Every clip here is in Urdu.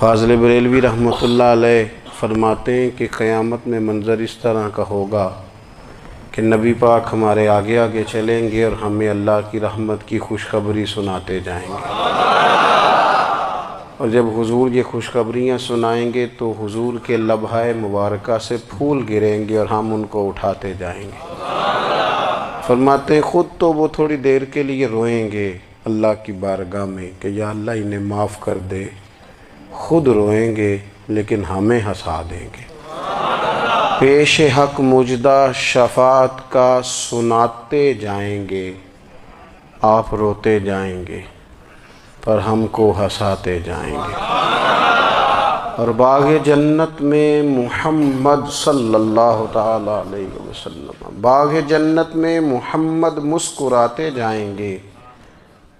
فاضل بریلوی رحمۃ اللہ علیہ فرماتے ہیں کہ قیامت میں منظر اس طرح کا ہوگا کہ نبی پاک ہمارے آگے آگے چلیں گے اور ہمیں اللہ کی رحمت کی خوشخبری سناتے جائیں گے، اور جب حضور یہ خوشخبریاں سنائیں گے تو حضور کے لبھہ مبارکہ سے پھول گریں گے اور ہم ان کو اٹھاتے جائیں گے۔ فرماتے ہیں خود تو وہ تھوڑی دیر کے لیے روئیں گے اللہ کی بارگاہ میں کہ یا اللہ انہیں معاف کر دے، خود روئیں گے لیکن ہمیں ہنسا دیں گے۔ پیش حق مجدہ شفاعت کا سناتے جائیں گے، آپ روتے جائیں گے پر ہم کو ہنساتے جائیں گے۔ اور باغ جنت میں محمد صلی اللہ تعالی علیہ وسلم، باغ جنت میں محمد مسکراتے جائیں گے،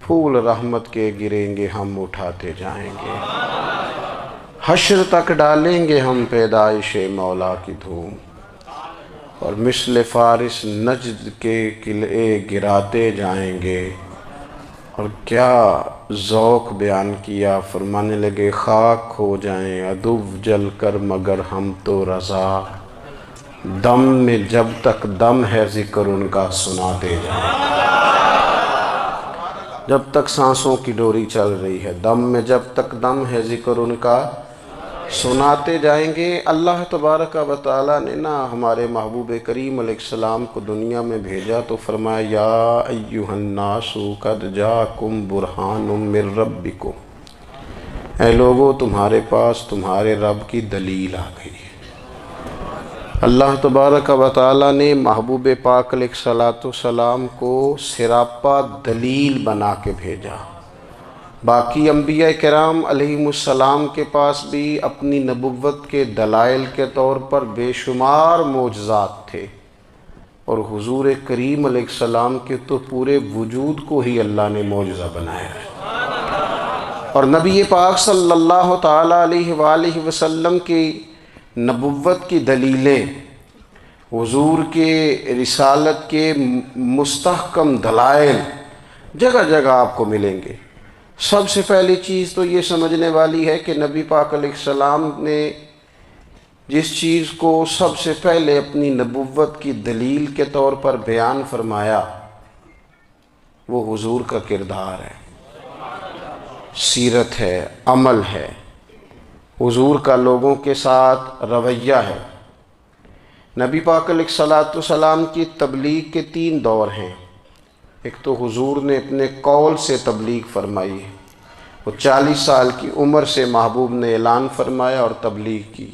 پھول رحمت کے گریں گے ہم اٹھاتے جائیں گے۔ حشر تک ڈالیں گے ہم پیدائش مولا کی دھوم، اور مثل فارس نجد کے قلعے گراتے جائیں گے۔ اور کیا ذوق بیان کیا، فرمانے لگے خاک ہو جائیں عدو جل کر مگر ہم تو رضا، دم میں جب تک دم ہے ذکر ان کا سناتے جائیں گے۔ جب تک سانسوں کی ڈوری چل رہی ہے، دم میں جب تک دم ہے ذکر ان کا سناتے جائیں گے۔ اللہ تبارک و تعالیٰ نے ہمارے محبوب کریم علیہ السلام کو دنیا میں بھیجا تو فرمایا یا ایھا الناس قد جاءکم برہان من ربکم، اے لوگو تمہارے پاس تمہارے رب کی دلیل آ گئی ہے۔ اللہ تبارک و تعالیٰ نے محبوب پاک علیہ السلام کو سراپا دلیل بنا کے بھیجا۔ باقی انبیاء کرام علیہم السلام کے پاس بھی اپنی نبوت کے دلائل کے طور پر بے شمار معجزات تھے، اور حضور کریم علیہ السلام کے تو پورے وجود کو ہی اللہ نے معجزہ بنایا ہے۔ اور نبی پاک صلی اللہ تعالیٰ علیہ وآلہ وسلم کی نبوت کی دلیلیں، حضور کے رسالت کے مستحکم دلائل جگہ جگہ آپ کو ملیں گے۔ سب سے پہلی چیز تو یہ سمجھنے والی ہے کہ نبی پاک علیہ السلام نے جس چیز کو سب سے پہلے اپنی نبوت کی دلیل کے طور پر بیان فرمایا وہ حضور کا کردار ہے، سیرت ہے، عمل ہے، حضور کا لوگوں کے ساتھ رویہ ہے۔ نبی پاک علیہ السلام کی تبلیغ کے 3 دور ہیں۔ ایک تو حضور نے اپنے قول سے تبلیغ فرمائی ہے، وہ 40 سال کی عمر سے محبوب نے اعلان فرمایا اور تبلیغ کی۔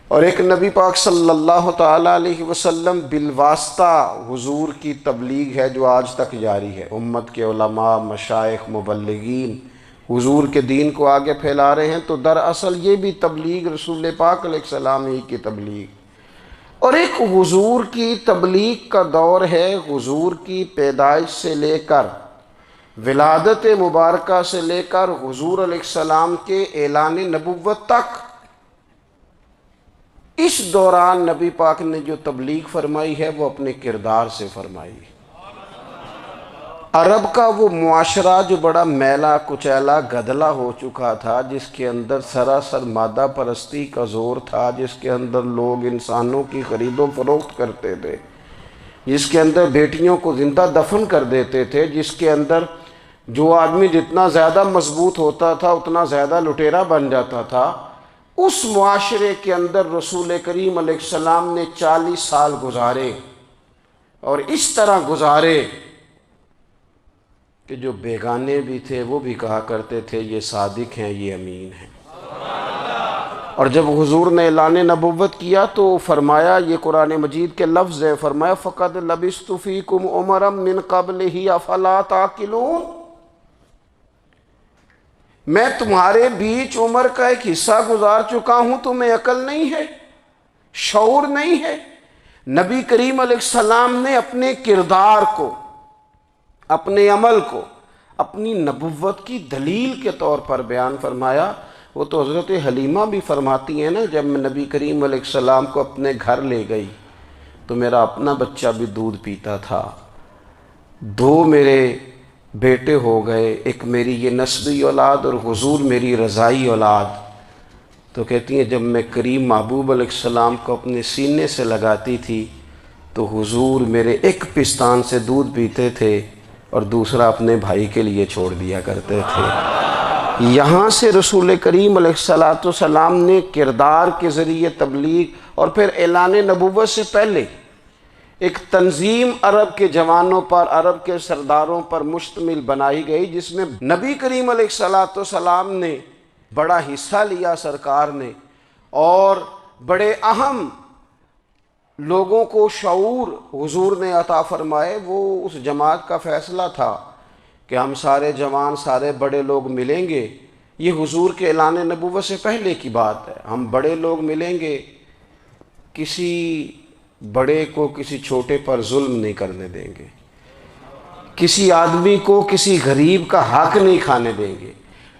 اور ایک نبی پاک صلی اللہ تعالیٰ علیہ وسلم بالواسطہ حضور کی تبلیغ ہے جو آج تک جاری ہے۔ امت کے علماء، مشائخ، مبلغین حضور کے دین کو آگے پھیلا رہے ہیں، تو دراصل یہ بھی تبلیغ رسول پاک علیہ السلام ہی کی تبلیغ۔ اور ایک حضور کی تبلیغ کا دور ہے، حضور کی پیدائش سے لے کر ولادت مبارکہ سے لے کر حضور علیہ السلام کے اعلان نبوت تک۔ اس دوران نبی پاک نے جو تبلیغ فرمائی ہے وہ اپنے کردار سے فرمائی ہے۔ عرب کا وہ معاشرہ جو بڑا میلا کچیلا گدلا ہو چکا تھا، جس کے اندر سراسر مادہ پرستی کا زور تھا، جس کے اندر لوگ انسانوں کی خرید و فروخت کرتے تھے، جس کے اندر بیٹیوں کو زندہ دفن کر دیتے تھے، جس کے اندر جو آدمی جتنا زیادہ مضبوط ہوتا تھا اتنا زیادہ لٹیرا بن جاتا تھا، اس معاشرے کے اندر رسول کریم علیہ السلام نے 40 سال گزارے، اور اس طرح گزارے کہ جو بیگانے بھی تھے وہ بھی کہا کرتے تھے یہ صادق ہیں، یہ امین ہیں۔ اور جب حضور نے اعلان نبوت کیا تو فرمایا، یہ قرآن مجید کے لفظ ہے، فرمایا فَقَدْ لَبِثْتُ فِيكُمْ عُمَرًا مِّن قَبْلِهِ أَفَلَا تَعْقِلُونَ، میں تمہارے بیچ عمر کا ایک حصہ گزار چکا ہوں، تمہیں عقل نہیں ہے، شعور نہیں ہے۔ نبی کریم علیہ السلام نے اپنے کردار کو، اپنے عمل کو اپنی نبوت کی دلیل کے طور پر بیان فرمایا۔ وہ تو حضرت حلیمہ بھی فرماتی ہیں نا، جب میں نبی کریم علیہ السلام کو اپنے گھر لے گئی تو میرا اپنا بچہ بھی دودھ پیتا تھا، 2 میرے بیٹے ہو گئے، ایک میری یہ نسبی اولاد اور حضور میری رضائی اولاد۔ تو کہتی ہیں جب میں کریم محبوب علیہ السلام کو اپنے سینے سے لگاتی تھی تو حضور میرے ایک پستان سے دودھ پیتے تھے اور دوسرا اپنے بھائی کے لیے چھوڑ دیا کرتے تھے۔ یہاں سے رسول کریم علیہ السلام نے کردار کے ذریعے تبلیغ اور پھر اعلان نبوت سے پہلے ایک تنظیم عرب کے جوانوں پر، عرب کے سرداروں پر مشتمل بنائی گئی، جس میں نبی کریم علیہ السلام نے بڑا حصہ لیا سرکار نے، اور بڑے اہم لوگوں کو شعور حضور نے عطا فرمائے۔ وہ اس جماعت کا فیصلہ تھا کہ ہم سارے جوان، سارے بڑے لوگ ملیں گے۔ یہ حضور کے اعلان نبوت سے پہلے کی بات ہے۔ ہم بڑے لوگ ملیں گے، کسی بڑے کو کسی چھوٹے پر ظلم نہیں کرنے دیں گے، کسی آدمی کو کسی غریب کا حق نہیں کھانے دیں گے۔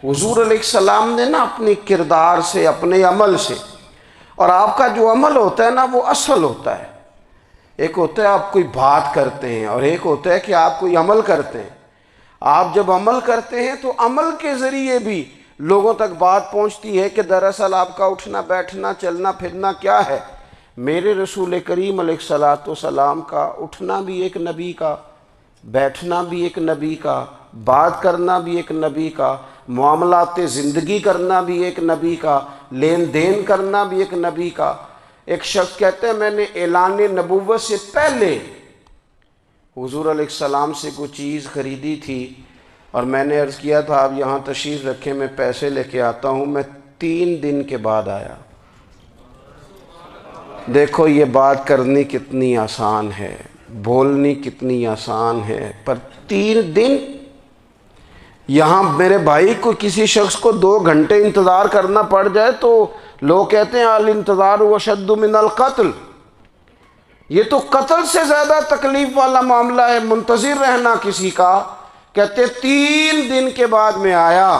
حضور علیہ السلام نے نا اپنے کردار سے، اپنے عمل سے، اور آپ کا جو عمل ہوتا ہے نا وہ اصل ہوتا ہے۔ ایک ہوتا ہے آپ کوئی بات کرتے ہیں اور ایک ہوتا ہے کہ آپ کوئی عمل کرتے ہیں۔ آپ جب عمل کرتے ہیں تو عمل کے ذریعے بھی لوگوں تک بات پہنچتی ہے کہ دراصل آپ کا اٹھنا بیٹھنا چلنا پھرنا کیا ہے۔ میرے رسول کریم علیہ السلام کا اٹھنا بھی ایک نبی کا، بیٹھنا بھی ایک نبی کا، بات کرنا بھی ایک نبی کا، معاملات زندگی کرنا بھی ایک نبی کا، لین دین کرنا بھی ایک نبی کا۔ ایک شخص کہتے ہیں میں نے اعلان نبوت سے پہلے حضور علیہ السلام سے کوئی چیز خریدی تھی اور میں نے عرض کیا تھا آپ یہاں تشریف رکھیں، میں پیسے لے کے آتا ہوں۔ میں 3 دن کے بعد آیا۔ دیکھو یہ بات کرنی کتنی آسان ہے، بولنی کتنی آسان ہے، پر 3 دن یہاں میرے بھائی کو کسی شخص کو 2 گھنٹے انتظار کرنا پڑ جائے تو لوگ کہتے ہیں الانتظار واشد من القتل۔ یہ تو قتل سے زیادہ تکلیف والا معاملہ ہے منتظر رہنا کسی کا۔ کہتے 3 دن کے بعد میں آیا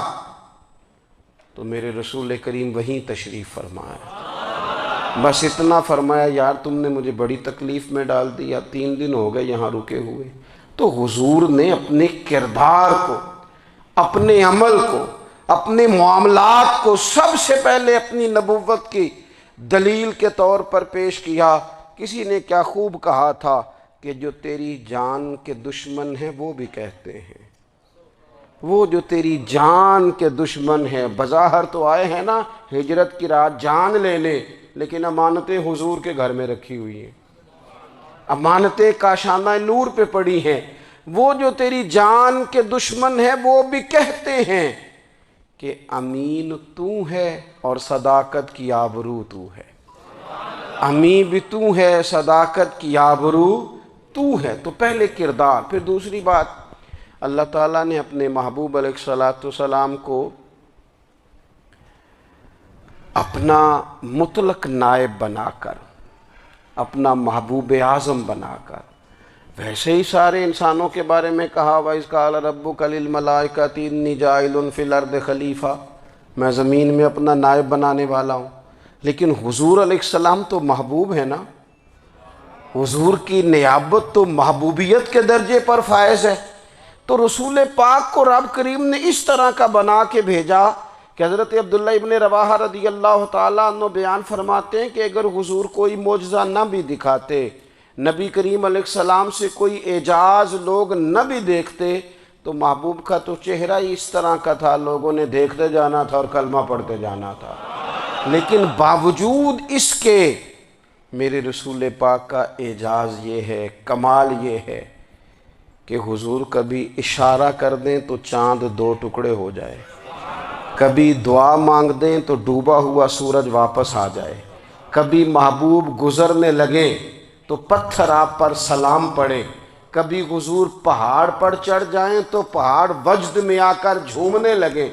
تو میرے رسول کریم وہیں تشریف فرمایا۔ بس اتنا فرمایا یار تم نے مجھے بڑی تکلیف میں ڈال دیا، 3 دن ہو گئے یہاں رکے ہوئے۔ تو حضور نے اپنے کردار کو، اپنے عمل کو، اپنے معاملات کو سب سے پہلے اپنی نبوت کی دلیل کے طور پر پیش کیا۔ کسی نے کیا خوب کہا تھا کہ جو تیری جان کے دشمن ہیں وہ بھی کہتے ہیں، وہ جو تیری جان کے دشمن ہیں، بظاہر تو آئے ہیں نا ہجرت کی رات جان لینے، لیکن امانتیں حضور کے گھر میں رکھی ہوئی ہیں، امانتیں کاشانہ نور پہ پڑی ہیں۔ وہ جو تیری جان کے دشمن ہیں وہ بھی کہتے ہیں کہ امین تو ہے اور صداقت کی آبرو تو ہے، امین بھی تو ہے، صداقت کی آبرو تو ہے۔ تو پہلے کردار، پھر دوسری بات، اللہ تعالیٰ نے اپنے محبوب علیہ السلام کو اپنا مطلق نائب بنا کر، اپنا محبوب اعظم بنا کر، ویسے ہی سارے انسانوں کے بارے میں کہا وَإِذْ قَالَ رَبُّكَ لِلْمَلَائِكَةِ إِنِّي جَاعِلٌ فِي الْأَرْضِ خلیفہ، میں زمین میں اپنا نائب بنانے والا ہوں۔ لیکن حضور علیہ السلام تو محبوب ہے نا، حضور کی نیابت تو محبوبیت کے درجے پر فائز ہے۔ تو رسول پاک کو رب کریم نے اس طرح کا بنا کے بھیجا کہ حضرت عبداللہ ابن رواحہ رضی اللہ تعالیٰ عنہ بیان فرماتے ہیں کہ اگر حضور کوئی معجزہ نہ بھی دکھاتے، نبی کریم علیہ السلام سے کوئی اعجاز لوگ نہ بھی دیکھتے، تو محبوب کا تو چہرہ ہی اس طرح کا تھا، لوگوں نے دیکھتے جانا تھا اور کلمہ پڑھتے جانا تھا۔ لیکن باوجود اس کے میرے رسول پاک کا اعجاز یہ ہے، کمال یہ ہے کہ حضور کبھی اشارہ کر دیں تو چاند 2 ٹکڑے ہو جائے، کبھی دعا مانگ دیں تو ڈوبا ہوا سورج واپس آ جائے، کبھی محبوب گزرنے لگیں تو پتھر آپ پر سلام پڑے، کبھی حضور پہاڑ پر چڑھ جائیں تو پہاڑ وجد میں آ کر جھومنے لگیں،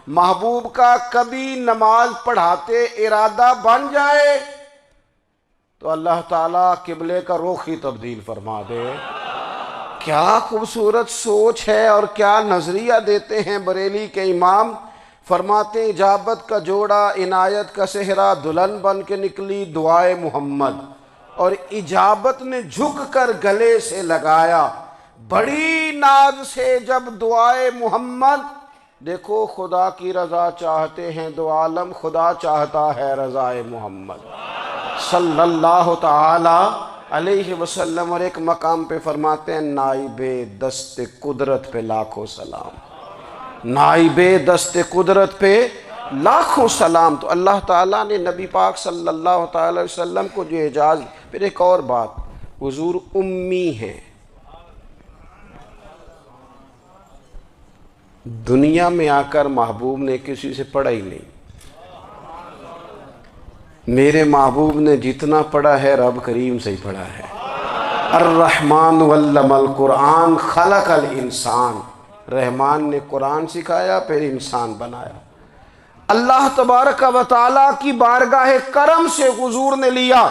محبوب کا کبھی نماز پڑھاتے ارادہ بن جائے تو اللہ تعالیٰ قبلے کا رخ ہی تبدیل فرما دے۔ کیا خوبصورت سوچ ہے اور کیا نظریہ دیتے ہیں بریلی کے امام۔ فرماتے ہیں اجابت کا جوڑا عنایت کا صحرا دلہن بن کے نکلی دعائے محمد، اور اجابت نے جھک کر گلے سے لگایا، بڑی ناز سے جب دعائے محمد دیکھو خدا کی رضا چاہتے ہیں دو عالم، خدا چاہتا ہے رضائے محمد صلی اللہ تعالی علیہ وسلم۔ اور ایک مقام پہ فرماتے ہیں نائب دست قدرت پہ لاکھوں سلام، نائب دست قدرت پہ لاکھوں سلام۔ تو اللہ تعالیٰ نے نبی پاک صلی اللہ تعالی علیہ وسلم کو جو اعجاز۔ پھر ایک اور بات، حضور امی ہیں، دنیا میں آ کر محبوب نے کسی سے پڑھا ہی نہیں۔ میرے محبوب نے جتنا پڑھا ہے رب کریم سے ہی پڑھا ہے۔ الرحمن علم القرآن خلق الانسان، رحمان نے قرآن سکھایا پھر انسان بنایا۔ اللہ تبارک و تعالیٰ کی بارگاہ کرم سے حضور نے لیا۔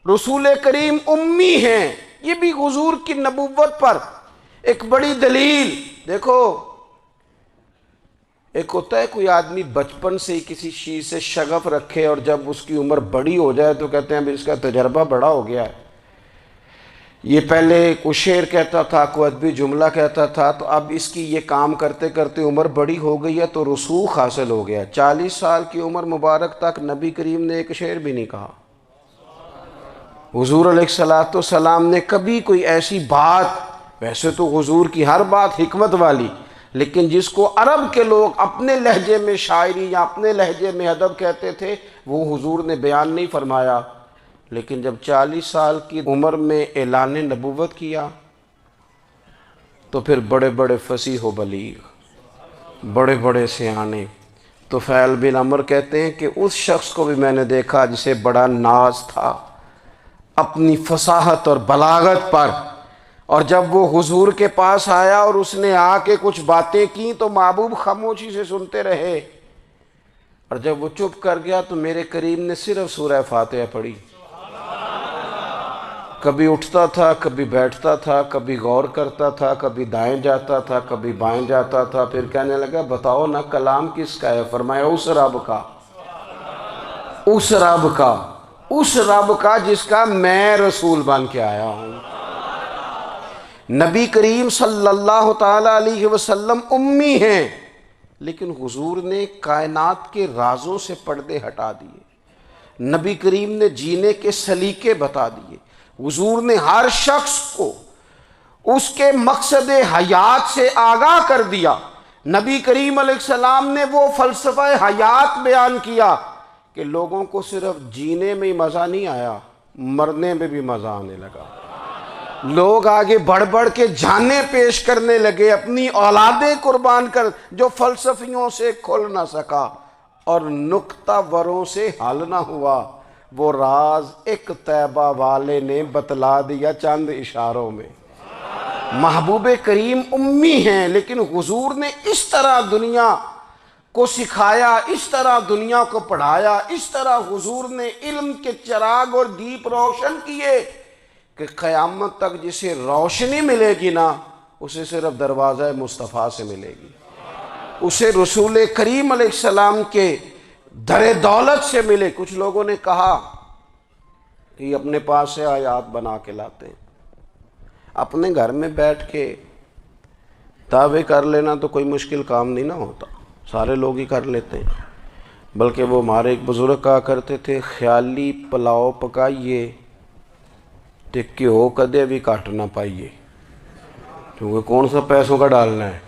رسول کریم امی ہیں، یہ بھی حضور کی نبوت پر ایک بڑی دلیل۔ دیکھو ایک ہوتا ہے کوئی آدمی بچپن سے ہی کسی چیز سے شغف رکھے اور جب اس کی عمر بڑی ہو جائے تو کہتے ہیں اس کا تجربہ بڑا ہو گیا ہے، یہ پہلے کوئی شعر کہتا تھا، کوئی ادبی جملہ کہتا تھا، تو اب اس کی یہ کام کرتے کرتے عمر بڑی ہو گئی ہے تو رسوخ حاصل ہو گیا۔ 40 سال کی عمر مبارک تک نبی کریم نے ایک شعر بھی نہیں کہا۔ حضور علیہ السلام نے کبھی کوئی ایسی بات، ویسے تو حضور کی ہر بات حکمت والی، لیکن جس کو عرب کے لوگ اپنے لہجے میں شاعری یا اپنے لہجے میں ادب کہتے تھے وہ حضور نے بیان نہیں فرمایا۔ لیکن جب 40 سال کی عمر میں اعلان نبوت کیا تو پھر بڑے بڑے فصیح و بلیغ، بڑے بڑے سیانے طفیل بن عمر کہتے ہیں کہ اس شخص کو بھی میں نے دیکھا جسے بڑا ناز تھا اپنی فصاحت اور بلاغت پر، اور جب وہ حضور کے پاس آیا اور اس نے آ کے کچھ باتیں کی تو محبوب خاموشی سے سنتے رہے، اور جب وہ چپ کر گیا تو میرے کریم نے صرف سورہ فاتحہ پڑھی۔ کبھی اٹھتا تھا، کبھی بیٹھتا تھا، کبھی غور کرتا تھا، کبھی دائیں جاتا تھا، کبھی بائیں جاتا تھا، پھر کہنے لگا بتاؤ نا کلام کس کا ہے؟ فرمایا اس رب کا، اس رب کا، اس رب کا جس کا میں رسول بن کے آیا ہوں۔ نبی کریم صلی اللہ تعالی علیہ وسلم امی ہیں، لیکن حضور نے کائنات کے رازوں سے پردے ہٹا دیے، نبی کریم نے جینے کے سلیقے بتا دیے، حضور نے ہر شخص کو اس کے مقصد حیات سے آگاہ کر دیا۔ نبی کریم علیہ السلام نے وہ فلسفہ حیات بیان کیا کہ لوگوں کو صرف جینے میں ہی مزہ نہیں آیا، مرنے میں بھی مزہ آنے لگا۔ لوگ آگے بڑھ بڑھ کے جانیں پیش کرنے لگے، اپنی اولادیں قربان کر، جو فلسفیوں سے کھل نہ سکا اور نکتہ وروں سے حل نہ ہوا، وہ راز ایک طیبہ والے نے بتلا دیا چند اشاروں میں۔ محبوب کریم امی ہیں، لیکن حضور نے اس طرح دنیا کو سکھایا، اس طرح دنیا کو پڑھایا، اس طرح حضور نے علم کے چراغ اور دیپ روشن کیے کہ قیامت تک جسے روشنی ملے گی نا اسے صرف دروازہ مصطفیٰ سے ملے گی، اسے رسول کریم علیہ السلام کے در دولت سے ملے۔ کچھ لوگوں نے کہا کہ یہ اپنے پاس سے آیات بنا کے لاتے ہیں، اپنے گھر میں بیٹھ کے دعوے کر لینا تو کوئی مشکل کام نہیں نہ ہوتا، سارے لوگ ہی کر لیتے ہیں۔ بلکہ وہ ہمارے ایک بزرگ کہا کرتے تھے خیالی پلاؤ پکائیے ٹکی ہو کدے بھی کاٹ نہ پائیے، کیونکہ کون سا پیسوں کا ڈالنا ہے،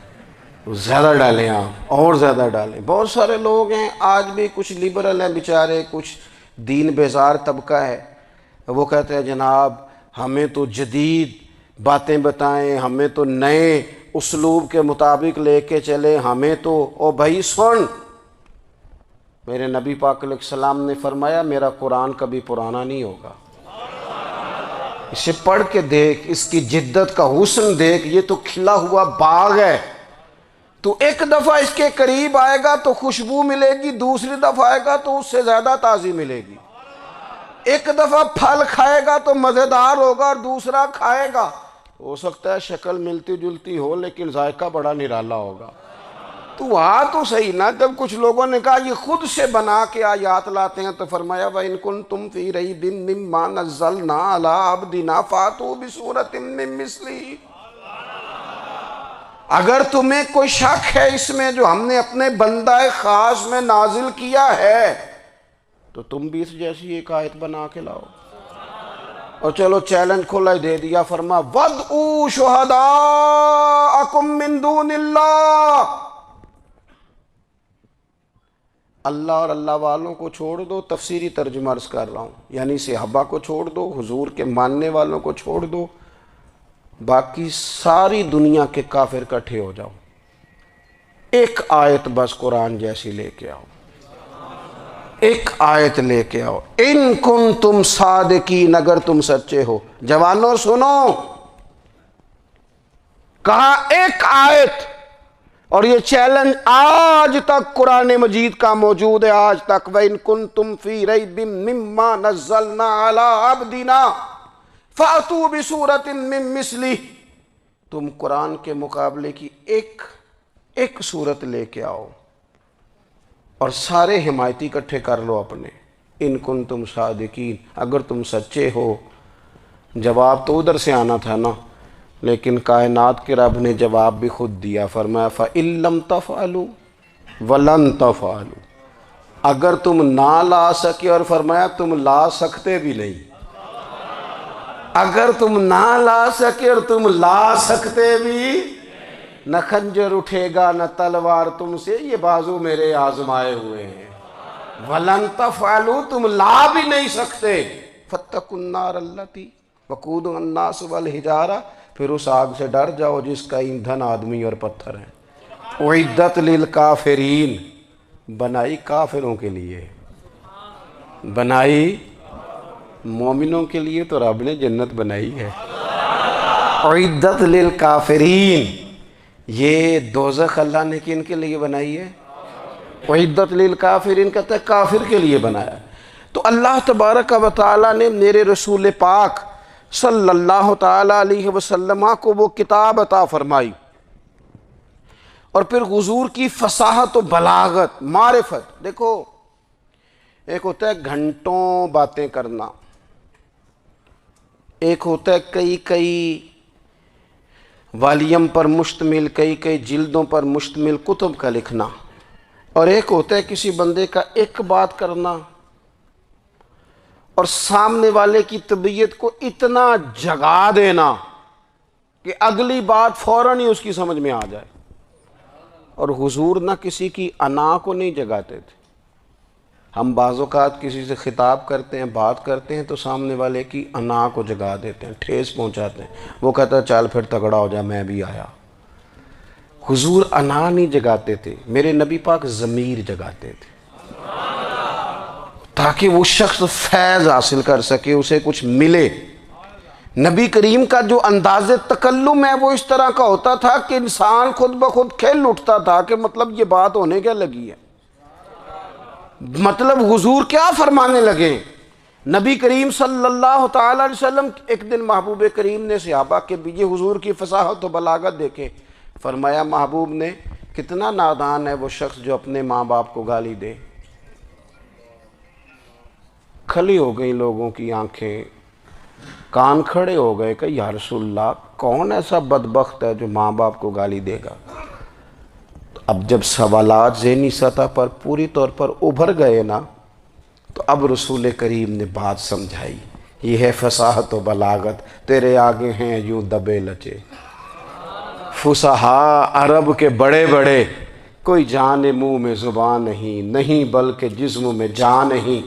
زیادہ ڈالیں آپ اور زیادہ ڈالیں۔ بہت سارے لوگ ہیں آج بھی، کچھ لبرل ہیں بیچارے، کچھ دین بیزار طبقہ ہے، وہ کہتے ہیں جناب ہمیں تو جدید باتیں بتائیں، ہمیں تو نئے اسلوب کے مطابق لے کے چلیں، ہمیں تو او بھائی سن، میرے نبی پاک علیہ السلام نے فرمایا میرا قرآن کبھی پرانا نہیں ہوگا، اسے پڑھ کے دیکھ، اس کی جدت کا حسن دیکھ، یہ تو کھلا ہوا باغ ہے، تو ایک دفعہ اس کے قریب آئے گا تو خوشبو ملے گی، دوسری دفعہ آئے گا تو اس سے زیادہ تازی ملے گی، ایک دفعہ پھل کھائے گا تو مزیدار ہوگا اور دوسرا کھائے گا ہو سکتا ہے شکل ملتی جلتی ہو لیکن ذائقہ بڑا نرالا ہوگا۔ تو تو صحیح نا، جب کچھ لوگوں نے کہا یہ خود سے بنا کے آیات لاتے ہیں تو فرمایا وَإِن كُنتُمْ فِي رَيْبٍ مِّمَّا نَزَّلْنَا عَلَىٰ عَبْدِنَا فَأْتُوا بِسُورَةٍ مِّن مِّثْلِهِ۔ اگر تمہیں کوئی شک ہے اس میں جو ہم نے اپنے بندہ خاص میں نازل کیا ہے تو تم بھی اس جیسی ایک آیت بنا کے لاؤ. اور چلو چیلنج کھلا ہی دے دیا, فرما وَادْعُوا شُهَدَاءَكُم مِّن دُونِ اللَّهِ, اللہ اور اللہ والوں کو چھوڑ دو. تفسیری ترجمہ عرض کر رہا ہوں, یعنی صحابہ کو چھوڑ دو, حضور کے ماننے والوں کو چھوڑ دو, باقی ساری دنیا کے کافر اکٹھے ہو جاؤ, ایک آیت بس قرآن جیسی لے کے آؤ, ایک آیت لے کے آؤ. ان کنتم صادقین, اگر تم سچے ہو. جوانوں سنو, کہا ایک آیت, اور یہ چیلنج آج تک قرآن مجید کا موجود ہے, آج تک. وَإِن كُنتُمْ فِي رَيْبٍ مِّمَّا نَزَّلْنَا عَلَىٰ عَبْدِنَا فَأْتُوا بِسُورَةٍ مِّن مِّثْلِهِ, تم قرآن کے مقابلے کی ایک سورت لے کے آؤ اور سارے حمایتی اکٹھے کر لو اپنے. ان کنتم صادقین, اگر تم سچے ہو. جواب تو ادھر سے آنا تھا نا, لیکن کائنات کے رب نے جواب بھی خود دیا, فرمایا فَإِن لَّمْ تَفْعَلُوا وَلَن تَفْعَلُوا, اگر تم نہ لا سکے, اور فرمایا تم لا سکتے بھی نہیں. اگر تم نہ لا سکے اور تم لا سکتے بھی, نہ خنجر اٹھے گا نہ تلوار تم سے, یہ بازو میرے آزمائے ہوئے ہیں. وَلَن تَفْعَلُوا, تم لا بھی نہیں سکتے. فَاتَّقُوا النَّارَ الَّتِي وَقُودُهَا النَّاسُ وَالْحِجَارَةُ, پھر اس آگ سے ڈر جاؤ جس کا ایندھن آدمی اور پتھر ہے. اُعِدَّتْ لِلْکَافِرِین, بنائی کافروں کے لیے, بنائی مومنوں کے لیے تو رب نے جنت بنائی ہے. اُعِدَّتْ لِلْکَافِرِین, یہ دوزخ اللہ نے کن کے لیے بنائی ہے؟ اُعِدَّتْ لِلْکَافِرِین کہتا ہے کافر کے لیے بنایا. تو اللہ تبارک و تعالیٰ نے میرے رسول پاک صلی اللہ تعالیٰ علیہ وسلم کو وہ کتاب عطا فرمائی, اور پھر حضور کی فصاحت و بلاغت, معرفت. دیکھو ایک ہوتا ہے گھنٹوں باتیں کرنا, ایک ہوتا ہے کئی والیم پر مشتمل, کئی جلدوں پر مشتمل کتب کا لکھنا, اور ایک ہوتا ہے کسی بندے کا ایک بات کرنا اور سامنے والے کی طبیعت کو اتنا جگا دینا کہ اگلی بات فوراً ہی اس کی سمجھ میں آ جائے. اور حضور نہ کسی کی انا کو نہیں جگاتے تھے. ہم بعض اوقات کسی سے خطاب کرتے ہیں, بات کرتے ہیں, تو سامنے والے کی انا کو جگا دیتے ہیں, ٹھیس پہنچاتے ہیں. وہ کہتا ہے چل پھر تگڑا ہو جا, میں بھی آیا. حضور انا نہیں جگاتے تھے, میرے نبی پاک ضمیر جگاتے تھے, تاکہ وہ شخص فیض حاصل کر سکے, اسے کچھ ملے. نبی کریم کا جو انداز تکلم ہے وہ اس طرح کا ہوتا تھا کہ انسان خود بخود کھل اٹھتا تھا کہ مطلب یہ بات ہونے کیا لگی ہے, مطلب حضور کیا فرمانے لگے. نبی کریم صلی اللہ تعالی علیہ وسلم, ایک دن محبوب کریم نے صحابہ کے بیچ حضور کی فصاحت و بلاغت دیکھے, فرمایا محبوب نے کتنا نادان ہے وہ شخص جو اپنے ماں باپ کو گالی دے. کھلی ہو گئی لوگوں کی آنکھیں, کان کھڑے ہو گئے کہ یا رسول اللہ کون ایسا بدبخت ہے جو ماں باپ کو گالی دے گا. اب جب سوالات ذہنی سطح پر پوری طور پر ابھر گئے نا, تو اب رسول کریم نے بات سمجھائی. یہ ہے فصاحت و بلاغت, تیرے آگے ہیں یوں دبے لچے فصحاء عرب کے بڑے بڑے, کوئی جان منہ میں زبان نہیں بلکہ جسم میں جان نہیں.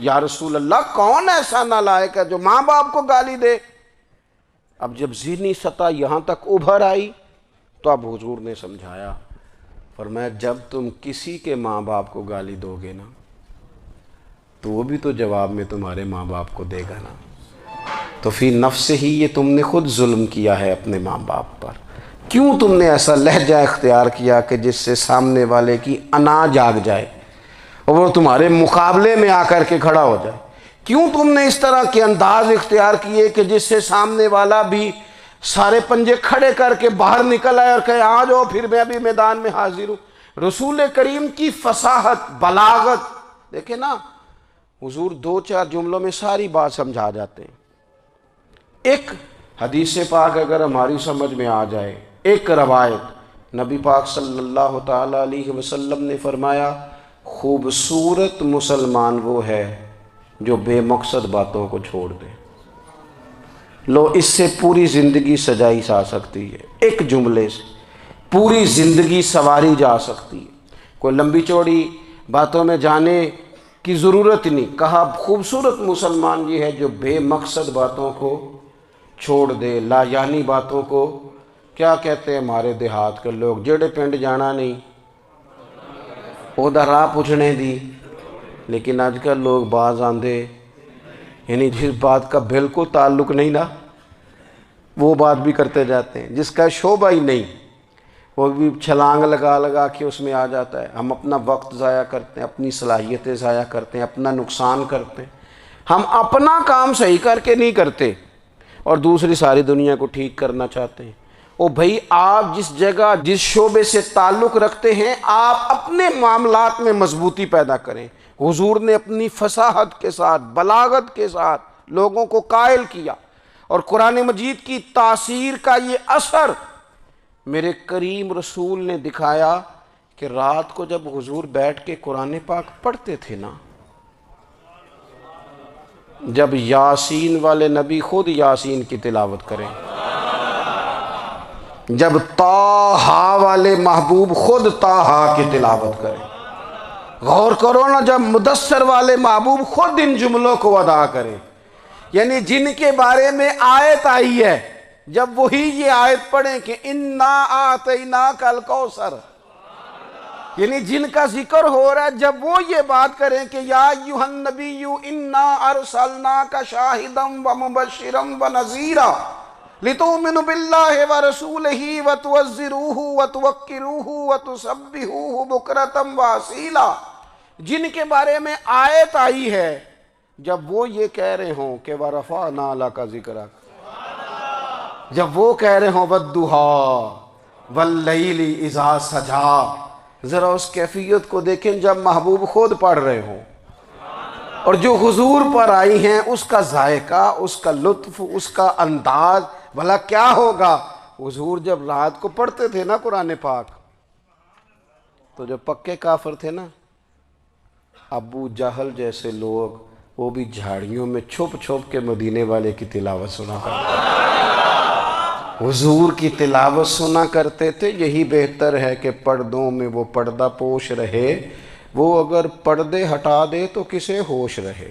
یا رسول اللہ کون ایسا نالائق ہے جو ماں باپ کو گالی دے. اب جب ذہنی سطح یہاں تک ابھر آئی تو اب حضور نے سمجھایا, فرمایا جب تم کسی کے ماں باپ کو گالی دو گے نا تو وہ بھی تو جواب میں تمہارے ماں باپ کو دے گا نا. تو فی نفس ہی یہ تم نے خود ظلم کیا ہے اپنے ماں باپ پر. کیوں تم نے ایسا لہجہ اختیار کیا کہ جس سے سامنے والے کی انا جاگ جائے اور وہ تمہارے مقابلے میں آ کر کے کھڑا ہو جائے. کیوں تم نے اس طرح کے انداز اختیار کیے کہ جس سے سامنے والا بھی سارے پنجے کھڑے کر کے باہر نکل آئے اور کہے آ جاؤ پھر میں بھی میدان میں حاضر ہوں. رسول کریم کی فصاحت بلاغت دیکھیں نا, حضور 2-4 جملوں میں ساری بات سمجھا جاتے ہیں. ایک حدیث پاک اگر ہماری سمجھ میں آ جائے ایک روایت نبی پاک صلی اللہ تعالیٰ علیہ وسلم نے فرمایا خوبصورت مسلمان وہ ہے جو بے مقصد باتوں کو چھوڑ دے. لو اس سے پوری زندگی سجائی جا سکتی ہے، ایک جملے سے پوری زندگی سواری جا سکتی ہے. کوئی لمبی چوڑی باتوں میں جانے کی ضرورت نہیں. کہا خوبصورت مسلمان یہ ہے جو بے مقصد باتوں کو چھوڑ دے، لا یعنی باتوں کو. کیا کہتے ہیں ہمارے دیہات کے لوگ، جڑے پنڈ جانا نہیں ادھر راہ پوچھنے دی. لیکن آج کل لوگ باز آندے یعنی جس بات کا بالکل تعلق نہیں نا وہ بات بھی کرتے جاتے ہیں، جس کا شعبہ ہی نہیں وہ بھی چھلانگ لگا کے اس میں آ جاتا ہے. ہم اپنا وقت ضائع کرتے ہیں، اپنی صلاحیتیں ضائع کرتے ہیں، اپنا نقصان کرتے ہیں. ہم اپنا کام صحیح کر کے نہیں کرتے اور دوسری ساری دنیا کو ٹھیک کرنا چاہتے ہیں. او بھائی آپ جس جگہ جس شعبے سے تعلق رکھتے ہیں آپ اپنے معاملات میں مضبوطی پیدا کریں. حضور نے اپنی فصاحت کے ساتھ بلاغت کے ساتھ لوگوں کو قائل کیا، اور قرآن مجید کی تاثیر کا یہ اثر میرے کریم رسول نے دکھایا کہ رات کو جب حضور بیٹھ کے قرآن پاک پڑھتے تھے نا، جب یاسین والے نبی خود یاسین کی تلاوت کریں، جب طٰہٰ والے محبوب خود طٰہٰ کی تلاوت کریں، غور کرو نا جب مدثر والے محبوب خود ان جملوں کو ادا کریں، یعنی جن کے بارے میں آیت آئی ہے جب وہی یہ آیت پڑھیں کہ اِنَّا أَعْطَيْنَاكَ الْكَوْثَرَ، یعنی جن کا ذکر ہو رہا ہے جب وہ یہ بات کریں کہ یا ایھا النبی اِنَّا أَرْسَلْنَاكَ شَاہِدًا وَمُبَشِّرًا وَنَذِیرًا لِتُؤْمِنُوا بِاللَّهِ وَرَسُولِهِ وَتُعَزِّرُوهُ وَتُوَقِّرُوهُ وَتُسَبِّحُوهُ بُكْرَةً وَأَصِیلًا، جن کے بارے میں آیت آئی ہے جب وہ یہ کہہ رہے ہوں کہ وَرَفَعْنَا لَكَ ذِکْرَكَ، جب وہ کہہ رہے ہوں وَالضُّحَىٰ وَاللَّيْلِ إِذَا سَجَىٰ، ذرا اس کیفیت کو دیکھیں جب محبوب خود پڑھ رہے ہوں، اور جو حضور پر آئی ہیں اس کا ذائقہ، اس کا لطف، اس کا انداز بھلا کیا ہوگا. حضور جب رات کو پڑھتے تھے نا قرآن پاک تو جو پکے کافر تھے نا ابو جہل جیسے لوگ وہ بھی جھاڑیوں میں چھپ چھپ کے مدینے والے کی تلاوت سنا کرتے تھے، حضور کی تلاوت سنا کرتے تھے. یہی بہتر ہے کہ پردوں میں وہ پردہ پوش رہے، وہ اگر پردے ہٹا دے تو کسے ہوش رہے.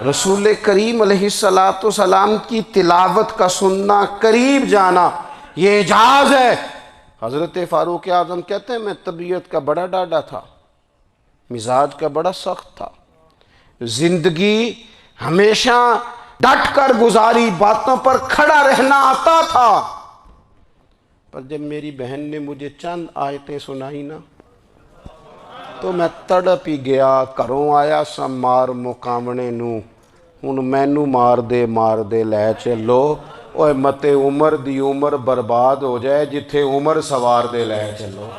رسول کریم علیہ السلام کی تلاوت کا سننا، قریب جانا، یہ اعجاز ہے. حضرت فاروق اعظم کہتے ہیں میں طبیعت کا بڑا ڈاڈا تھا، مزاج کا بڑا سخت تھا، زندگی ہمیشہ ڈٹ کر گزاری، باتوں پر کھڑا رہنا آتا تھا، پر جب میری بہن نے مجھے چند آیتیں سنائی نا تو میں تڑپ ہی گیا. کروں آیا سا مار مقامنے نو، ہن مینو مار دے لے چلو. اوے متے عمر دی عمر برباد ہو جائے جتھے عمر سوار دے لے چلو.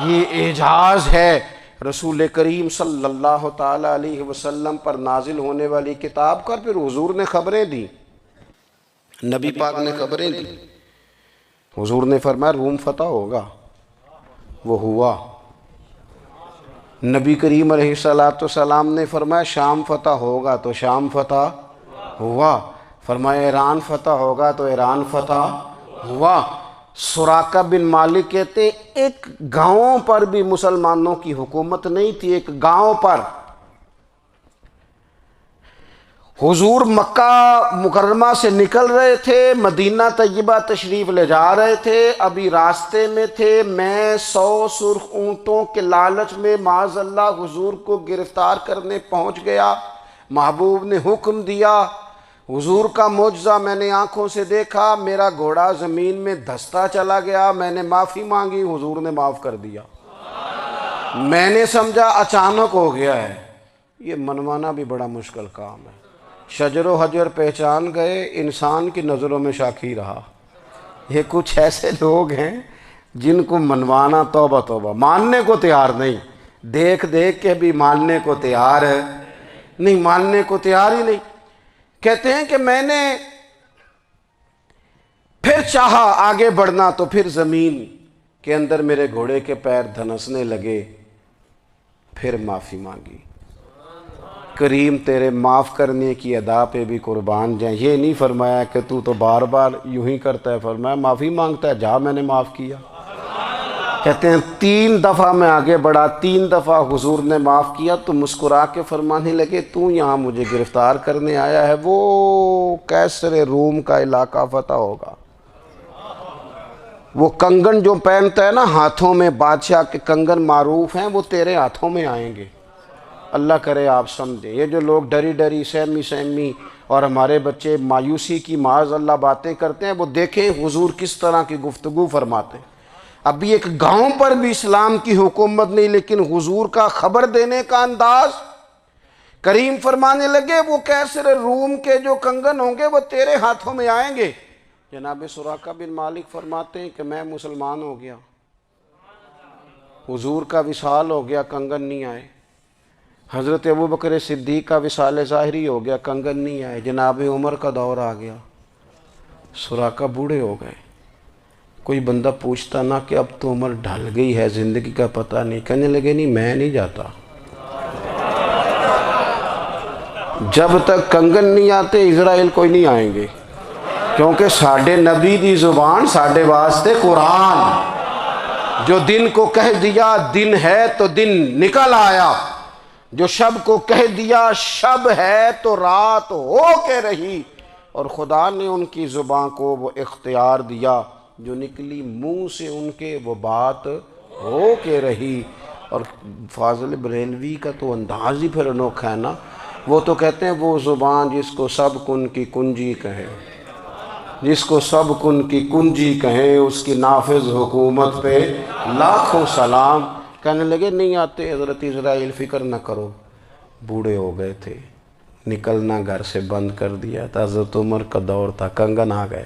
یہ اعجاز ہے رسول کریم صلی اللہ تعالیٰ علیہ وسلم پر نازل ہونے والی کتاب کا. پھر حضور نے خبریں دی، نبی پاک نے خبریں دی. حضور نے فرمایا روم فتح ہوگا، وہ ہوا. نبی کریم علیہ السلام نے فرمایا شام فتح ہوگا تو شام فتح ہوا. فرمایا ایران فتح ہوگا تو ایران فتح ہوا. سراقہ بن مالک کہتے ہیں ایک گاؤں پر بھی مسلمانوں کی حکومت نہیں تھی. ایک گاؤں پر حضور مکہ مکرمہ سے نکل رہے تھے، مدینہ طیبہ تشریف لے جا رہے تھے، ابھی راستے میں تھے. میں 100 سرخ اونٹوں کے لالچ میں معاذ اللہ حضور کو گرفتار کرنے پہنچ گیا. محبوب نے حکم دیا، حضور کا معجزہ میں نے آنکھوں سے دیکھا، میرا گھوڑا زمین میں دھستا چلا گیا. میں نے معافی مانگی، حضور نے معاف کر دیا. میں نے سمجھا اچانک ہو گیا ہے. یہ منوانا بھی بڑا مشکل کام ہے. شجر و حجر پہچان گئے، انسان کی نظروں میں شاکی رہا. یہ کچھ ایسے لوگ ہیں جن کو منوانا توبہ توبہ، ماننے کو تیار نہیں، دیکھ دیکھ کے بھی ماننے کو تیار ہے نہیں، ماننے کو تیار ہی نہیں. کہتے ہیں کہ میں نے پھر چاہا آگے بڑھنا تو پھر زمین کے اندر میرے گھوڑے کے پیر دھنسنے لگے، پھر معافی مانگی۔ کریم تیرے معاف کرنے کی ادا پہ بھی قربان جائیں۔ یہ نہیں فرمایا کہ تو بار بار یوں ہی کرتا ہے، فرمایا معافی مانگتا ہے، جا میں نے معاف کیا۔ کہتے ہیں 3 دفعہ میں آگے بڑھا، 3 دفعہ حضور نے معاف کیا تو مسکرا کے فرمانے لگے تو یہاں مجھے گرفتار کرنے آیا ہے، وہ کیسر روم کا علاقہ فتح ہوگا۔ وہ کنگن جو پہنتا ہے نا ہاتھوں میں، بادشاہ کے کنگن معروف ہیں، وہ تیرے ہاتھوں میں آئیں گے۔ اللہ کرے آپ سمجھیں۔ یہ جو لوگ ڈری ڈری سہمی اور ہمارے بچے مایوسی کی معاذ اللہ باتیں کرتے ہیں، وہ دیکھیں حضور کس طرح کی گفتگو فرماتے ہیں۔ ابھی ایک گاؤں پر بھی اسلام کی حکومت نہیں، لیکن حضور کا خبر دینے کا انداز۔ کریم فرمانے لگے وہ کیسر روم کے جو کنگن ہوں گے وہ تیرے ہاتھوں میں آئیں گے۔ جناب سراقہ بن مالک فرماتے ہیں کہ میں مسلمان ہو گیا، حضور کا وصال ہو گیا، کنگن نہیں آئے۔ حضرت ابوبکر صدیق کا وصال ظاہری ہو گیا، کنگن نہیں آئے۔ جناب عمر کا دور آ گیا، سراقہ بوڑھے ہو گئے۔ کوئی بندہ پوچھتا نا کہ اب تو عمر ڈھل گئی ہے، زندگی کا پتہ نہیں، کہنے لگے نہیں میں نہیں جاتا، جب تک کنگن نہیں آتے اسرائیل کوئی نہیں آئیں گے، کیونکہ ساڈے نبی دی زبان ساڈے واسطے قرآن۔ جو دن کو کہہ دیا دن ہے تو دن نکل آیا، جو شب کو کہہ دیا شب ہے تو رات ہو کے رہی، اور خدا نے ان کی زبان کو وہ اختیار دیا، جو نکلی منہ سے ان کے وہ بات ہو کے رہی۔ اور فاضل بریلوی کا تو انداز ہی پھر انوکھا ہے نا، وہ تو کہتے ہیں وہ زبان جس کو سب کن کی کنجی کہیں، جس کو سب کن کی کنجی کہیں، اس کی نافذ حکومت پہ لاکھوں سلام۔ کہنے لگے نہیں آتے حضرت اسرائیل، فکر نہ کرو، بوڑھے ہو گئے تھے، نکلنا گھر سے بند کر دیا تھا۔ حضرت عمر کا دور تھا، کنگن آ گئے۔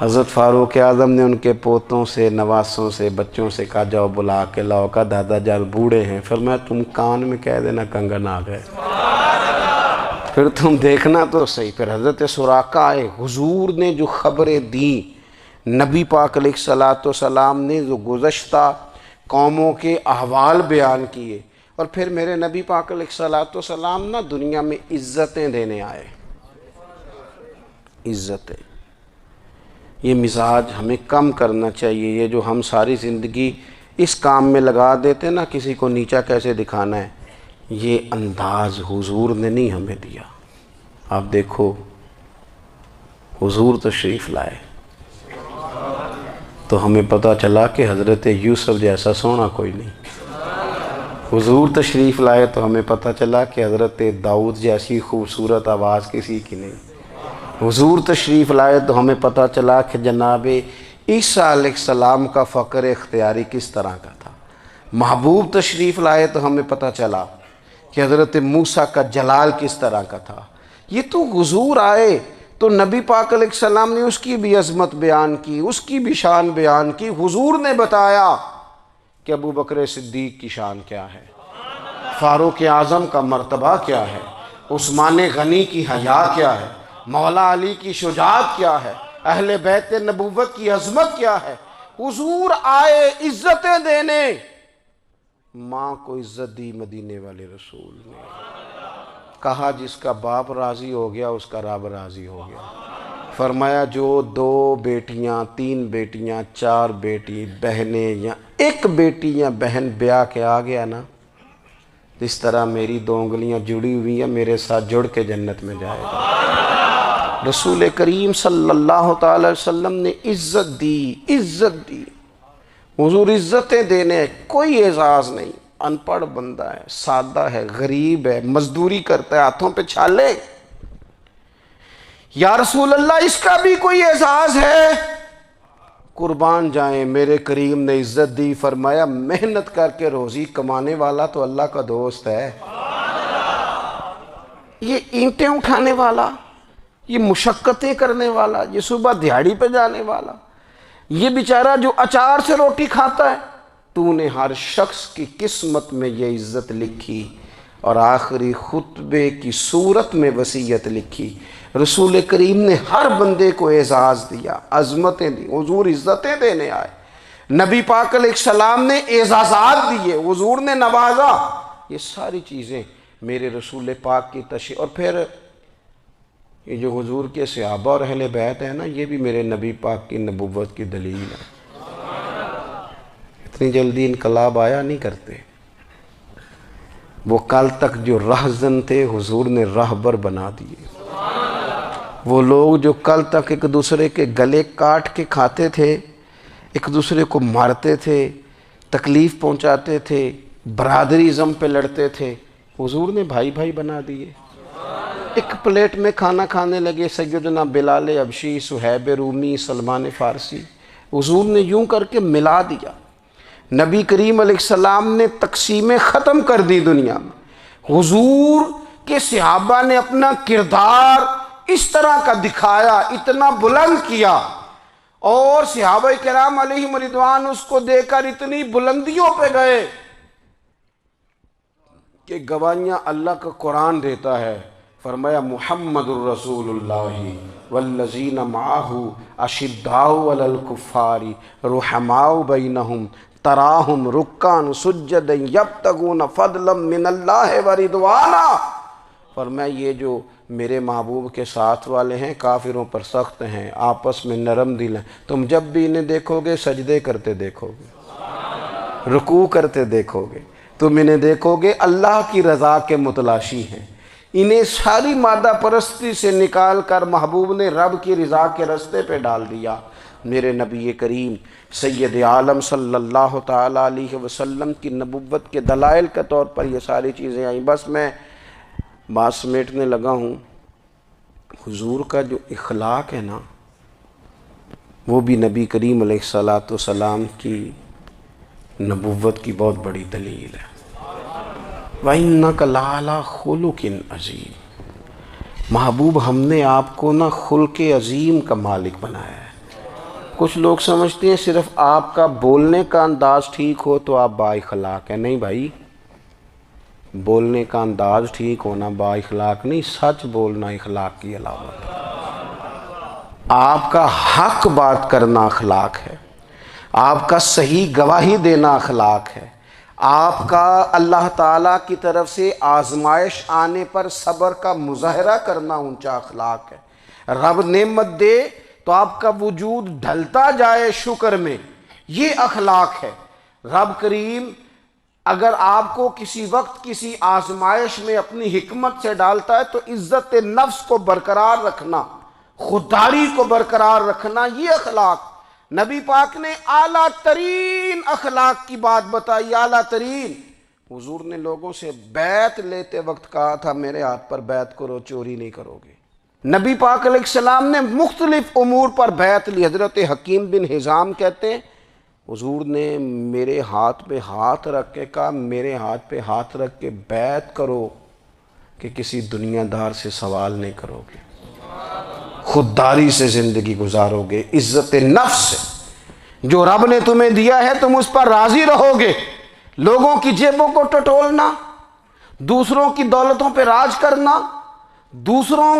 حضرت فاروق اعظم نے ان کے پوتوں سے، نواسوں سے، بچوں سے کہا جاؤ بلا کے لاؤ، کہا دادا جان بوڑھے ہیں، فرمایا تم کان میں کہہ دینا کنگن آ گئے، پھر تم دیکھنا تو صحیح۔ پھر حضرت سراقہ آئے، حضور نے جو خبریں دیں، نبی پاک علیہ الصلوۃ والسلام نے جو گزشتہ قوموں کے احوال بیان کیے، اور پھر میرے نبی پاک علیہ الصلوۃ والسلام نا دنیا میں عزتیں دینے آئے، عزتیں۔ یہ مزاج ہمیں کم کرنا چاہیے، یہ جو ہم ساری زندگی اس کام میں لگا دیتے نا کسی کو نیچا کیسے دکھانا ہے، یہ انداز حضور نے نہیں ہمیں دیا۔ آپ دیکھو حضور تشریف لائے تو ہمیں پتہ چلا کہ حضرت یوسف جیسا سونا کوئی نہیں، حضور تشریف لائے تو ہمیں پتہ چلا کہ حضرت داؤد جیسی خوبصورت آواز کسی کی نہیں، حضور تشریف لائے تو ہمیں پتہ چلا کہ جناب عیسیٰ علیہ السلام کا فقر اختیاری کس طرح کا تھا، محبوب تشریف لائے تو ہمیں پتہ چلا کہ حضرت موسیٰ کا جلال کس طرح کا تھا۔ یہ تو حضور آئے تو نبی پاک علیہ السلام نے اس کی بھی عظمت بیان کی، اس کی بھی شان بیان کی۔ حضور نے بتایا کہ ابو بکر صدیق کی شان کیا ہے، فاروق اعظم کا مرتبہ کیا ہے، عثمان غنی کی حیا کیا ہے، مولا علی کی شجاعت کیا ہے، اہل بیت نبوت کی عظمت کیا ہے۔ حضور آئے عزتیں دینے، ماں کو عزت دی مدینے والے رسول نے، کہا جس کا باپ راضی ہو گیا اس کا رب راضی ہو گیا۔ فرمایا جو 2 بیٹیاں 3 بیٹیاں 4 بیٹی بہنیں یا 1 بیٹی یا بہن بیاہ کے آ گیا نا، اس طرح میری 2 انگلیاں جڑی ہوئی ہیں، میرے ساتھ جڑ کے جنت میں جائے گا۔ رسول کریم صلی اللہ تعالی وسلم نے عزت دی، عزت دی۔ حضور عزتیں دینے، کوئی اعزاز نہیں، ان پڑھ بندہ ہے، سادہ ہے، غریب ہے، مزدوری کرتا ہے، ہاتھوں پہ چھالے، یا رسول اللہ اس کا بھی کوئی اعزاز ہے؟ قربان جائیں، میرے کریم نے عزت دی، فرمایا محنت کر کے روزی کمانے والا تو اللہ کا دوست ہے، یہ اینٹیں اٹھانے والا، یہ مشقتیں کرنے والا، یہ صبح دیہڑی پہ جانے والا، یہ بیچارہ جو اچار سے روٹی کھاتا ہے، تو نے ہر شخص کی قسمت میں یہ عزت لکھی۔ اور آخری خطبے کی صورت میں وصیت لکھی۔ رسول کریم نے ہر بندے کو اعزاز دیا، عظمتیں دی، حضور عزتیں دینے آئے۔ نبی پاک علیہ السلام نے اعزازات دیے، حضور نے نوازا۔ یہ ساری چیزیں میرے رسول پاک کی تشریح، اور پھر یہ جو حضور کے صحابہ اور اہل بیت ہیں نا، یہ بھی میرے نبی پاک کی نبوت کی دلیل ہے۔ اتنی جلدی انقلاب آیا نہیں کرتے۔ وہ کل تک جو رہزن تھے، حضور نے راہبر بنا دیے۔ وہ لوگ جو کل تک ایک دوسرے کے گلے کاٹ کے کھاتے تھے، ایک دوسرے کو مارتے تھے، تکلیف پہنچاتے تھے، برادریزم پہ لڑتے تھے، حضور نے بھائی بھائی بنا دیے۔ ایک پلیٹ میں کھانا کھانے لگے، سیدنا بلال حبشی، صہیب رومی، سلمان فارسی، حضور نے یوں کر کے ملا دیا۔ نبی کریم علیہ السلام نے تقسیمیں ختم کر دی دنیا میں۔ حضور کے صحابہ نے اپنا کردار اس طرح کا دکھایا، اتنا بلند کیا، اور صحابہ کرام علیہم رضوان اس کو دے کر اتنی بلندیوں پہ گئے کہ گواہیاں اللہ کا قرآن دیتا ہے۔ فرمایا محمد الرسول اللہ والذین معہ اشداء علی الکفار رحماء بینہم تراہم رکعا سجدا یبتغون فضلا من اللہ ورضوانا۔ فرمایا یہ جو میرے محبوب کے ساتھ والے ہیں، کافروں پر سخت ہیں، آپس میں نرم دل ہیں، تم جب بھی انہیں دیکھو گے سجدے کرتے دیکھو گے، رکوع کرتے دیکھو گے، تم انہیں دیکھو گے اللہ کی رضا کے متلاشی ہیں۔ انہیں ساری مادہ پرستی سے نکال کر محبوب نے رب کی رضا کے رستے پہ ڈال دیا۔ میرے نبی کریم سید عالم صلی اللہ تعالیٰ علیہ وسلم کی نبوت کے دلائل کے طور پر یہ ساری چیزیں آئیں۔ بس میں بات سمیٹنے لگا ہوں۔ حضور کا جو اخلاق ہے نا، وہ بھی نبی کریم علیہ السلام کی نبوت کی بہت بڑی دلیل ہے۔ وَإِنَّكَ لَعَلَىٰ خُلُقٍ عَظِيمٍ۔ محبوب ہم نے آپ کو نا خلق عظیم کا مالک بنایا ہے۔ کچھ لوگ سمجھتے ہیں صرف آپ کا بولنے کا انداز ٹھیک ہو تو آپ با اخلاق ہیں۔ نہیں بھائی، بولنے کا انداز ٹھیک ہونا با اخلاق نہیں، سچ بولنا اخلاق کی علامت ہے۔ آپ کا حق بات کرنا اخلاق ہے، آپ کا صحیح گواہی دینا اخلاق ہے، آپ کا اللہ تعالیٰ کی طرف سے آزمائش آنے پر صبر کا مظاہرہ کرنا اونچا اخلاق ہے۔ رب نعمت دے تو آپ کا وجود ڈھلتا جائے شکر میں، یہ اخلاق ہے۔ رب کریم اگر آپ کو کسی وقت کسی آزمائش میں اپنی حکمت سے ڈالتا ہے تو عزت نفس کو برقرار رکھنا، خودداری کو برقرار رکھنا، یہ اخلاق۔ نبی پاک نے اعلیٰ ترین اخلاق کی بات بتائی، اعلیٰ ترین۔ حضور نے لوگوں سے بیعت لیتے وقت کہا تھا میرے ہاتھ پر بیعت کرو، چوری نہیں کرو گے۔ نبی پاک علیہ السلام نے مختلف امور پر بیعت لی۔ حضرت حکیم بن حزام کہتے ہیں حضور نے میرے ہاتھ پہ ہاتھ رکھ کے کہا میرے ہاتھ پہ ہاتھ رکھ کے بیعت کرو کہ کسی دنیا دار سے سوال نہیں کرو گے، خودداری سے زندگی گزارو گے، عزت نفس سے جو رب نے تمہیں دیا ہے تم اس پر راضی رہو گے۔ لوگوں کی جیبوں کو ٹٹولنا، دوسروں کی دولتوں پہ راج کرنا، دوسروں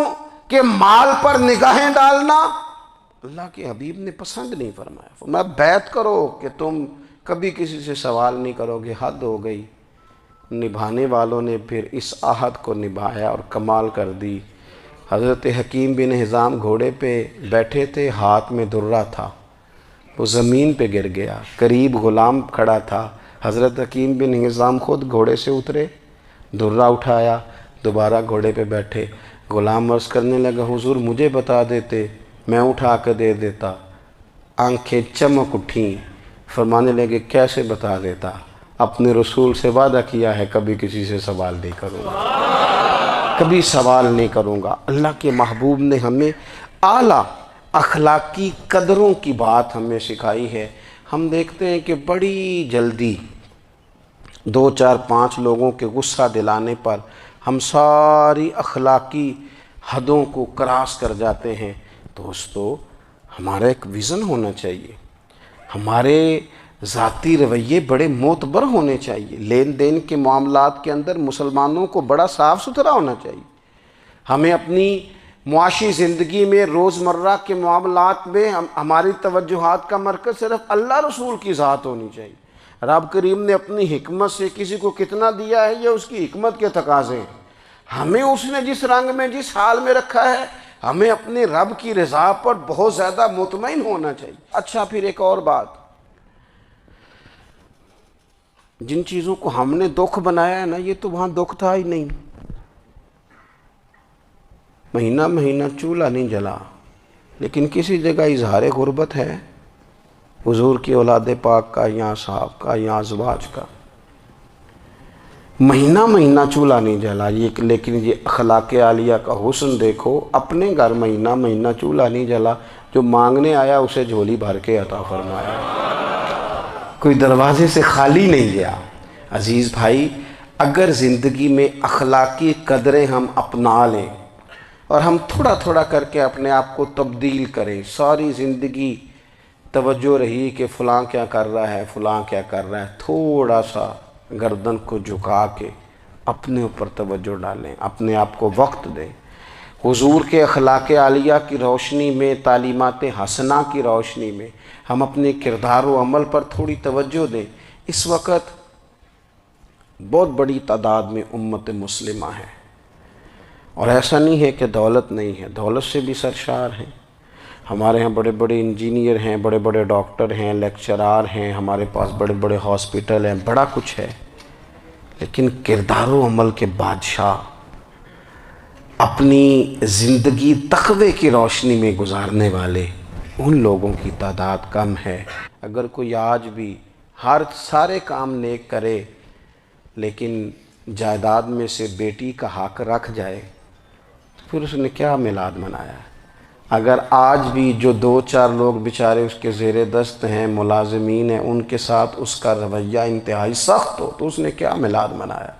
کے مال پر نگاہیں ڈالنا اللہ کے حبیب نے پسند نہیں فرمایا۔ فرمایا بیعت کرو کہ تم کبھی کسی سے سوال نہیں کرو گے۔ حد ہو گئی۔ نبھانے والوں نے پھر اس عہد کو نبھایا اور کمال کر دی۔ حضرت حکیم بن حزام گھوڑے پہ بیٹھے تھے، ہاتھ میں درہ تھا، وہ زمین پہ گر گیا، قریب غلام کھڑا تھا۔ حضرت حکیم بن حزام خود گھوڑے سے اترے، درہ اٹھایا، دوبارہ گھوڑے پہ بیٹھے۔ غلام عرض کرنے لگا حضور مجھے بتا دیتے میں اٹھا کر دے دیتا۔ آنکھیں چمک اٹھیں، فرمانے لگے کیسے بتا دیتا، اپنے رسول سے وعدہ کیا ہے کبھی کسی سے سوال نہیں کروں گا، کبھی سوال نہیں کروں گا۔ اللہ کے محبوب نے ہمیں اعلیٰ اخلاقی قدروں کی بات ہمیں سکھائی ہے۔ ہم دیکھتے ہیں کہ بڑی جلدی 2 4 5 لوگوں کے غصہ دلانے پر ہم ساری اخلاقی حدوں کو کراس کر جاتے ہیں۔ دوستو ہمارا ایک ویژن ہونا چاہیے، ہمارے ذاتی رویے بڑے معتبر ہونے چاہیے، لین دین کے معاملات کے اندر مسلمانوں کو بڑا صاف ستھرا ہونا چاہیے۔ ہمیں اپنی معاشی زندگی میں روزمرہ کے معاملات میں ہماری توجہات کا مرکز صرف اللہ رسول کی ذات ہونی چاہیے۔ رب کریم نے اپنی حکمت سے کسی کو کتنا دیا ہے، یہ اس کی حکمت کے تقاضے ہیں۔ ہمیں اس نے جس رنگ میں جس حال میں رکھا ہے، ہمیں اپنے رب کی رضا پر بہت زیادہ مطمئن ہونا چاہیے۔ اچھا، پھر ایک اور بات، جن چیزوں کو ہم نے دکھ بنایا ہے نا، یہ تو وہاں دکھ تھا ہی نہیں۔ مہینہ مہینہ چولہا نہیں جلا، لیکن کسی جگہ اظہار غربت ہے حضور کی اولاد پاک کا یا صحاب کا یا ازواج کا۔ مہینہ مہینہ چولہا نہیں جلا، لیکن یہ اخلاق عالیہ کا حسن دیکھو۔ اپنے گھر مہینہ مہینہ چولہا نہیں جلا، جو مانگنے آیا اسے جھولی بھر کے عطا فرمایا، کوئی دروازے سے خالی نہیں گیا۔ عزیز بھائی، اگر زندگی میں اخلاقی قدریں ہم اپنا لیں اور ہم تھوڑا تھوڑا کر کے اپنے آپ کو تبدیل کریں، ساری زندگی توجہ رہی کہ فلاں کیا کر رہا ہے، فلاں کیا کر رہا ہے، تھوڑا سا گردن کو جھکا کے اپنے اوپر توجہ ڈالیں، اپنے آپ کو وقت دیں، حضور کے اخلاق عالیہ کی روشنی میں، تعلیمات حسنہ کی روشنی میں ہم اپنے کردار و عمل پر تھوڑی توجہ دیں۔ اس وقت بہت بڑی تعداد میں امت مسلمہ ہے، اور ایسا نہیں ہے کہ دولت نہیں ہے، دولت سے بھی سرشار ہیں۔ ہمارے ہاں بڑے بڑے انجینئر ہیں، بڑے بڑے ڈاکٹر ہیں، لیکچرار ہیں، ہمارے پاس بڑے بڑے ہاسپٹل ہیں، بڑا کچھ ہے، لیکن کردار و عمل کے بادشاہ اپنی زندگی تقوی کی روشنی میں گزارنے والے ان لوگوں کی تعداد کم ہے۔ اگر کوئی آج بھی سارے کام نیک کرے لیکن جائیداد میں سے بیٹی کا حق رکھ جائے، تو پھر اس نے کیا میلاد منایا ہے؟ اگر آج بھی جو 2-4 لوگ بیچارے اس کے زیر دست ہیں، ملازمین ہیں، ان کے ساتھ اس کا رویہ انتہائی سخت ہو، تو اس نے کیا میلاد منایا؟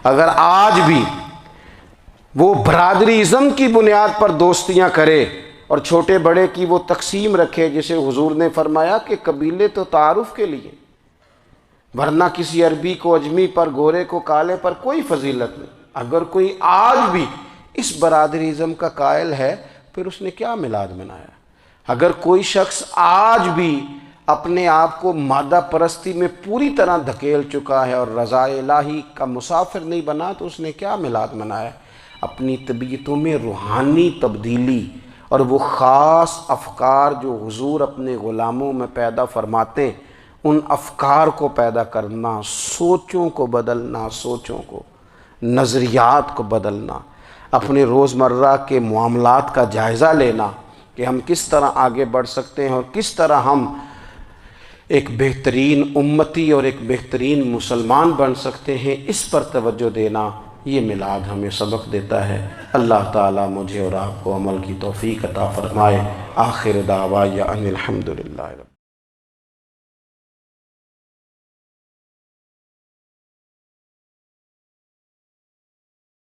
اگر آج بھی وہ برادری ازم کی بنیاد پر دوستیاں کرے اور چھوٹے بڑے کی وہ تقسیم رکھے، جسے حضور نے فرمایا کہ قبیلے تو تعارف کے لیے، ورنہ کسی عربی کو اجمی پر، گورے کو کالے پر کوئی فضیلت نہیں۔ اگر کوئی آج بھی اس برادری ازم کا قائل ہے، پھر اس نے کیا میلاد منایا؟ اگر کوئی شخص آج بھی اپنے آپ کو مادہ پرستی میں پوری طرح دھکیل چکا ہے اور رضا الہی کا مسافر نہیں بنا، تو اس نے کیا میلاد منایا؟ اپنی طبیعتوں میں روحانی تبدیلی اور وہ خاص افکار جو حضور اپنے غلاموں میں پیدا فرماتے ہیں، ان افکار کو پیدا کرنا، سوچوں کو بدلنا، سوچوں کو، نظریات کو بدلنا، اپنے روزمرہ کے معاملات کا جائزہ لینا کہ ہم کس طرح آگے بڑھ سکتے ہیں اور کس طرح ہم ایک بہترین امتی اور ایک بہترین مسلمان بن سکتے ہیں، اس پر توجہ دینا، یہ میلاد ہمیں سبق دیتا ہے۔ اللہ تعالیٰ مجھے اور آپ کو عمل کی توفیق عطا فرمائے۔ آخر دعوایا ان الحمدللہ رب